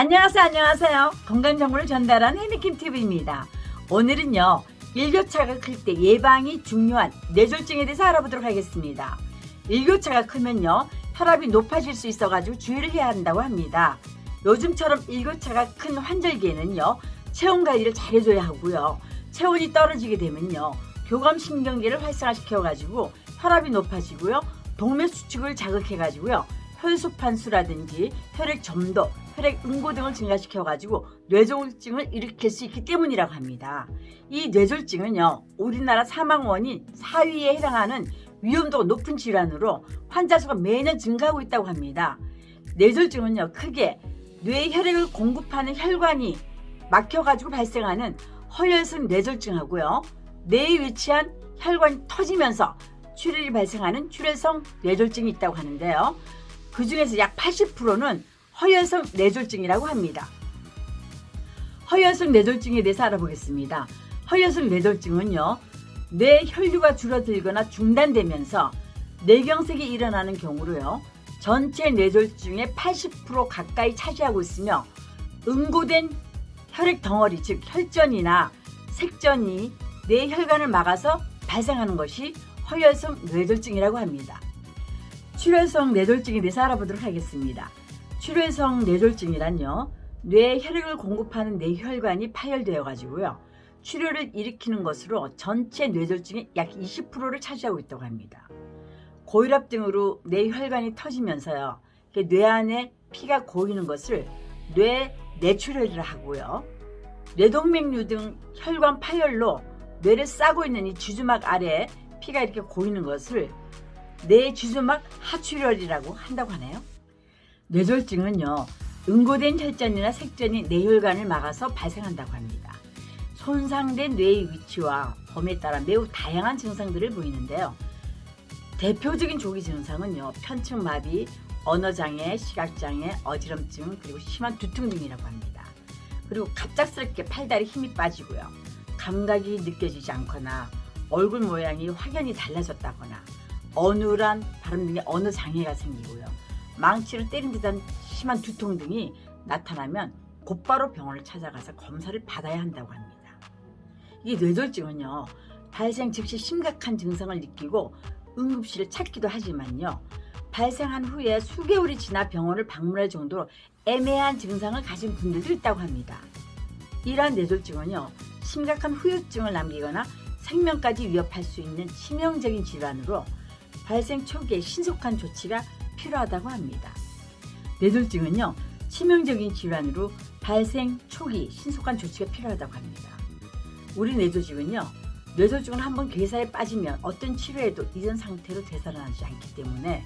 안녕하세요. 건강정보를 전달하는 해미킴TV입니다. 오늘은요, 일교차가 클 때 예방이 중요한 뇌졸중에 대해서 알아보도록 하겠습니다. 일교차가 크면요, 혈압이 높아질 수 있어가지고 주의를 해야 한다고 합니다. 요즘처럼 일교차가 큰 환절기에는요, 체온 관리를 잘해줘야 하고요. 체온이 떨어지게 되면요, 교감신경계를 활성화시켜가지고 혈압이 높아지고요, 동맥수축을 자극해가지고요, 혈소판수라든지 혈액 점도, 혈액 응고 등을 증가시켜가지고 뇌졸중을 일으킬 수 있기 때문이라고 합니다. 이 뇌졸중은요, 우리나라 사망원인 4위에 해당하는 위험도가 높은 질환으로 환자 수가 매년 증가하고 있다고 합니다. 뇌졸중은요, 크게 뇌 혈액을 공급하는 혈관이 막혀가지고 발생하는 허혈성 뇌졸중하고요, 뇌에 위치한 혈관이 터지면서 출혈이 발생하는 출혈성 뇌졸중이 있다고 하는데요. 그 중에서 약 80%는 허혈성 뇌졸중이라고 합니다. 허혈성 뇌졸중에 대해서 알아보겠습니다. 허혈성 뇌졸중은요, 뇌 혈류가 줄어들거나 중단되면서 뇌경색이 일어나는 경우로요, 전체 뇌졸중의 80% 가까이 차지하고 있으며 응고된 혈액 덩어리, 즉 혈전이나 색전이 뇌 혈관을 막아서 발생하는 것이 허혈성 뇌졸중이라고 합니다. 출혈성 뇌졸중에 대해서 알아보도록 하겠습니다. 출혈성 뇌졸중이란요, 뇌에 혈액을 공급하는 뇌혈관이 파열되어 가지고요, 출혈을 일으키는 것으로 전체 뇌졸중의 약 20%를 차지하고 있다고 합니다. 고혈압 등으로 뇌혈관이 터지면서요, 뇌 안에 피가 고이는 것을 뇌내출혈이라 하고요, 뇌동맥류 등 혈관 파열로 뇌를 싸고 있는 이 주주막 아래에 피가 이렇게 고이는 것을 뇌주주막 하출혈이라고 한다고 하네요. 뇌졸중은요, 응고된 혈전이나 색전이 뇌혈관을 막아서 발생한다고 합니다. 손상된 뇌의 위치와 범위에 따라 매우 다양한 증상들을 보이는데요. 대표적인 조기 증상은요, 편측마비, 언어장애, 시각장애, 어지럼증, 그리고 심한 두통 등이라고 합니다. 그리고 갑작스럽게 팔다리 힘이 빠지고요, 감각이 느껴지지 않거나 얼굴 모양이 확연히 달라졌다거나 어눌한 발음 등의 언어 장애가 생기고요, 망치를 때린 듯한 심한 두통 등이 나타나면 곧바로 병원을 찾아가서 검사를 받아야 한다고 합니다. 이 뇌졸중은요, 발생 즉시 심각한 증상을 느끼고 응급실을 찾기도 하지만요, 발생한 후에 수개월이 지나 병원을 방문할 정도로 애매한 증상을 가진 분들도 있다고 합니다. 이러한 뇌졸중은요, 심각한 후유증을 남기거나 생명까지 위협할 수 있는 치명적인 질환으로 발생 초기에 신속한 조치가 필요하다고 합니다. 뇌졸중은요, 치명적인 질환으로 발생 초기 신속한 조치가 필요하다고 합니다. 우리 뇌졸중은요, 뇌졸중을 한번 괴사에 빠지면 어떤 치료에도 이전 상태로 되살아나지 않기 때문에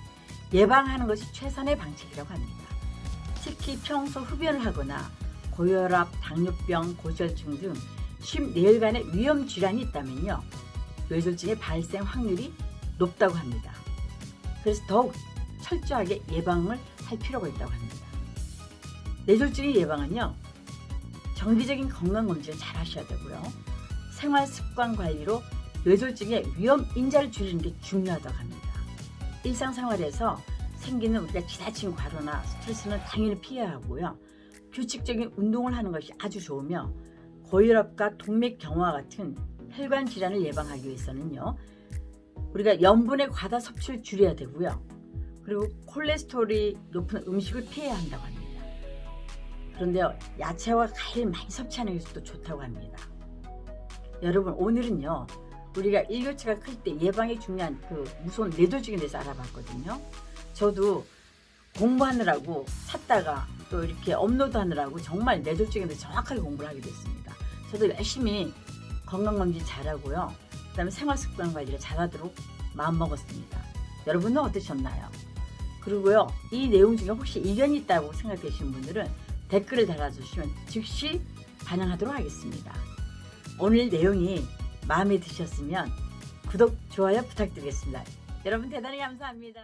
예방하는 것이 최선의 방책이라고 합니다. 특히 평소 흡연을 하거나 고혈압, 당뇨병, 고지혈증 등 심뇌혈관에 위험 질환이 있다면요, 뇌졸중의 발생 확률이 높다고 합니다. 그래서 더욱 철저하게 예방을 할 필요가 있다고 합니다. 뇌졸중의 예방은요, 정기적인 건강검진을 잘 하셔야 되고요, 생활습관 관리로 뇌졸중의 위험 인자를 줄이는 게 중요하다고 합니다. 일상생활에서 생기는 우리가 지나친 과로나 스트레스는 당연히 피해야 하고요, 규칙적인 운동을 하는 것이 아주 좋으며 고혈압과 동맥경화 같은 혈관 질환을 예방하기 위해서는요, 우리가 염분의 과다 섭취를 줄여야 되고요, 그리고 콜레스테롤이 높은 음식을 피해야 한다고 합니다. 그런데요, 야채와 과일을 많이 섭취하는 것도 좋다고 합니다. 여러분, 오늘은요, 우리가 일교차가 클 때 예방에 중요한 그 무서운 뇌졸중에 대해서 알아봤거든요. 저도 공부하느라고 찾다가 또 이렇게 업로드하느라고 정말 뇌졸중에 대해서 정확하게 공부를 하게 됐습니다. 저도 열심히 건강검진 잘하고요, 그 다음에 생활습관 관리를 잘하도록 마음먹었습니다. 여러분은 어떠셨나요? 그리고요, 이 내용 중에 혹시 이견이 있다고 생각되시는 분들은 댓글을 달아주시면 즉시 반영하도록 하겠습니다. 오늘 내용이 마음에 드셨으면 구독, 좋아요 부탁드리겠습니다. 여러분 대단히 감사합니다.